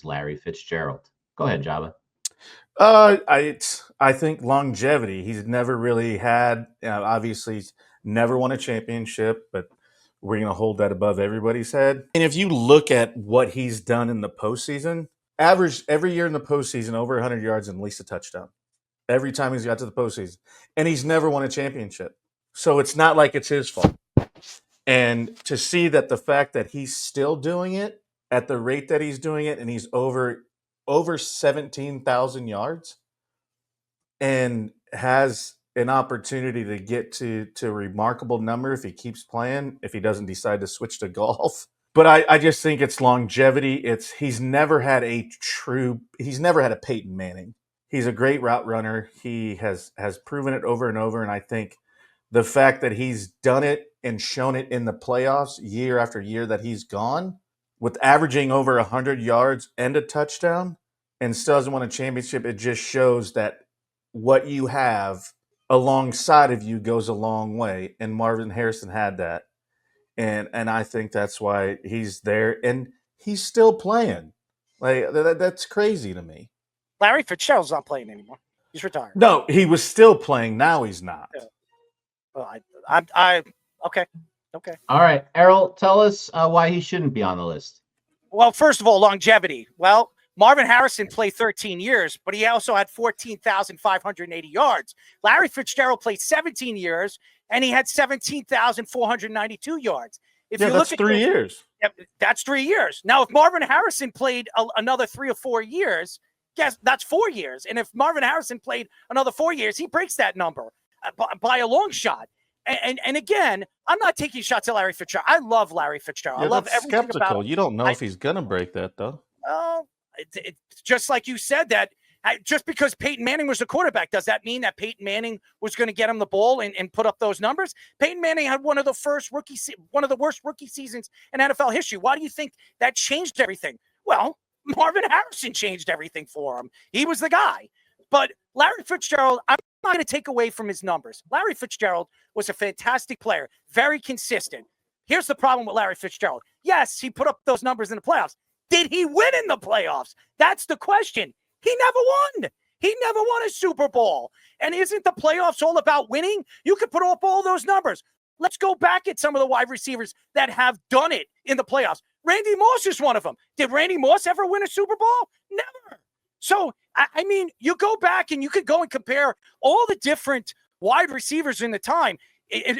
Larry Fitzgerald. Go ahead, Joba. I think longevity. He's never really had. Obviously, he's never won a championship, but we're going to hold that above everybody's head. And if you look at what he's done in the postseason, average every year in the postseason over 100 yards and at least a touchdown. Every time he's got to the postseason, and he's never won a championship. So it's not like it's his fault. And to see that the fact that he's still doing it at the rate that he's doing it, and he's over 17,000 yards, and has an opportunity to get to a remarkable number if he keeps playing, if he doesn't decide to switch to golf. But I just think it's longevity. He's never had a Peyton Manning. He's a great route runner. He has proven it over and over. And I think the fact that he's done it and shown it in the playoffs year after year that he's gone, with averaging over 100 yards and a touchdown, and still hasn't won a championship, it just shows that what you have alongside of you goes a long way. And Marvin Harrison had that. And I think that's why he's there. And he's still playing. Like that's crazy to me. Larry Fitzgerald's not playing anymore. He's retired. No, he was still playing. Now he's not. Yeah. Well, I okay. All right, Errol, tell us why he shouldn't be on the list. Well, first of all, longevity. Well, Marvin Harrison played 13 years, but he also had 14,580 yards. Larry Fitzgerald played 17 years, and he had 17,492 yards. If you look at 3 years. That's 3 years. Now, if Marvin Harrison played another 3 or 4 years, guess that's 4 years. And if Marvin Harrison played another 4 years, he breaks that number by a long shot. And again, I'm not taking shots at Larry Fitzgerald. I love Larry Fitzgerald. Yeah, I love everything skeptical. about him. You don't know if he's going to break that, though. Just like you said, that just because Peyton Manning was the quarterback, does that mean that Peyton Manning was going to get him the ball and put up those numbers? Peyton Manning had one of the worst rookie seasons in NFL history. Why do you think that changed everything? Well, Marvin Harrison changed everything for him. He was the guy. But Larry Fitzgerald, I'm not going to take away from his numbers. Larry Fitzgerald was a fantastic player, very consistent. Here's the problem with Larry Fitzgerald. Yes, he put up those numbers in the playoffs. Did he win in the playoffs? That's the question. He never won. He never won a Super Bowl. And isn't the playoffs all about winning? You could put up all those numbers. Let's go back at some of the wide receivers that have done it in the playoffs. Randy Moss is one of them. Did Randy Moss ever win a Super Bowl? Never. So, I mean, you go back and you could go and compare all the different wide receivers in the time.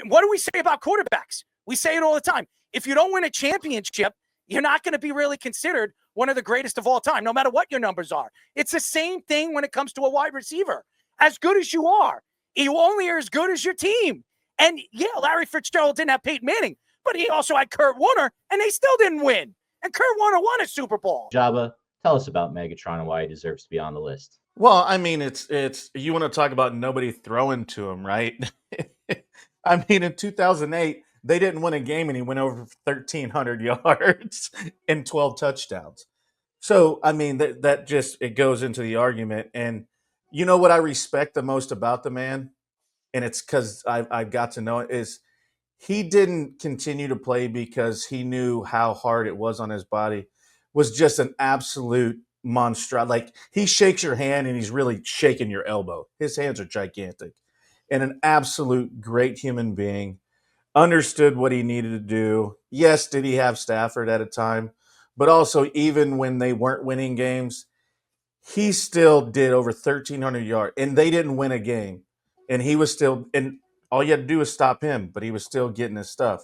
What do we say about quarterbacks? We say it all the time. If you don't win a championship, you're not going to be really considered one of the greatest of all time, no matter what your numbers are. It's the same thing when it comes to a wide receiver. As good as you are, you only are as good as your team. And yeah, Larry Fitzgerald didn't have Peyton Manning, but he also had Kurt Warner, and they still didn't win. And Kurt Warner won a Super Bowl. Joba, tell us about Megatron and why he deserves to be on the list. Well, I mean, it's you want to talk about nobody throwing to him, right? I mean, in 2008, they didn't win a game, and he went over 1,300 yards and 12 touchdowns. So, I mean, that just it goes into the argument. And you know what I respect the most about the man, and it's because I've got to know it, is he didn't continue to play because he knew how hard it was on his body. Was just an absolute monstrosity. Like, he shakes your hand, and he's really shaking your elbow. His hands are gigantic. And an absolute great human being. Understood what he needed to do. Yes, did he have Stafford at a time? But also, even when they weren't winning games, he still did over 1,300 yards. And they didn't win a game. And he was still – and all you had to do was stop him, but he was still getting his stuff.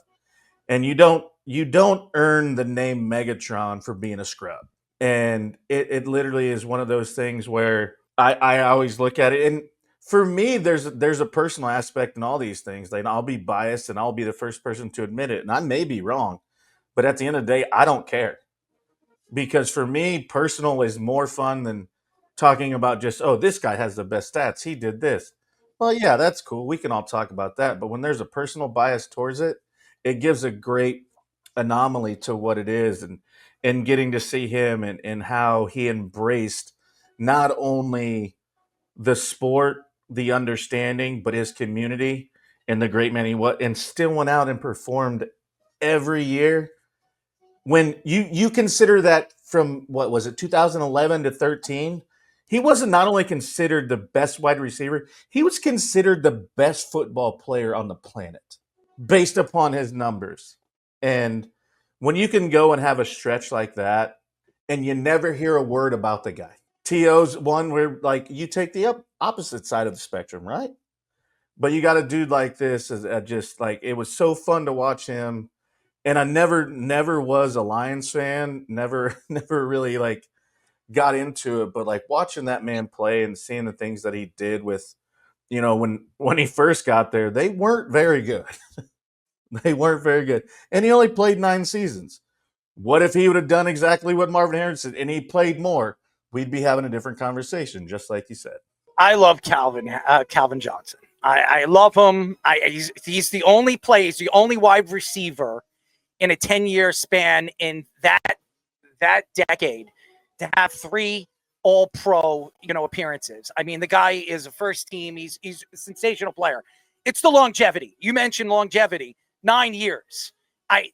And you don't earn the name Megatron for being a scrub. And it literally is one of those things where I always look at it. And for me, there's a personal aspect in all these things. Like, I'll be biased, and I'll be the first person to admit it. And I may be wrong. But at the end of the day, I don't care. Because for me, personal is more fun than talking about just, oh, this guy has the best stats. He did this. Well, yeah, that's cool. We can all talk about that. But when there's a personal bias towards it, it gives a great anomaly to what it is. And getting to see him and how he embraced not only the sport, the understanding, but his community and the great man he was, and still went out and performed every year. When you consider that from what was it, 2011 to 13, he wasn't not only considered the best wide receiver, he was considered the best football player on the planet based upon his numbers. And when you can go and have a stretch like that and you never hear a word about the guy. T.O.'s one where, like, you take the opposite side of the spectrum, right? But you got a dude like this, just like, it was so fun to watch him. And I never was a Lions fan, never really like got into it, but like watching that man play and seeing the things that he did with, when he first got there, they weren't very good. They weren't very good. And he only played 9 seasons. What if he would have done exactly what Marvin Harrison and he played more? We'd be having a different conversation, just like you said. I love Calvin Johnson. I love him. He's the only wide receiver in a 10-year span in that decade to have 3 all-pro, appearances. I mean, the guy is a first team. He's a sensational player. It's the longevity. You mentioned longevity. 9 years.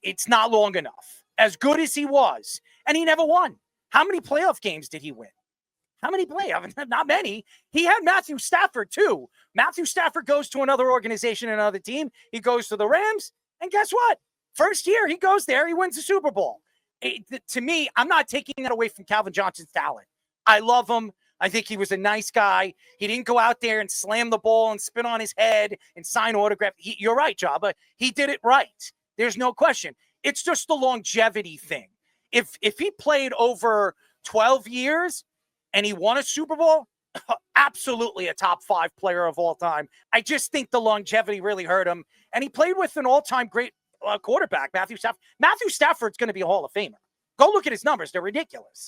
It's not long enough. As good as he was, and he never won. How many playoff games did he win? How many playoffs? Not many. He had Matthew Stafford, too. Matthew Stafford goes to another organization, another team. He goes to the Rams, and guess what? First year, he goes there, he wins the Super Bowl. To me, I'm not taking that away from Calvin Johnson's talent. I love him. I think he was a nice guy. He didn't go out there and slam the ball and spin on his head and sign autograph. You're right, Joba. He did it right. There's no question. It's just the longevity thing. If he played over 12 years and he won a Super Bowl, absolutely a top 5 player of all time. I just think the longevity really hurt him. And he played with an all-time great quarterback, Matthew Stafford. Matthew Stafford's going to be a Hall of Famer. Go look at his numbers. They're ridiculous.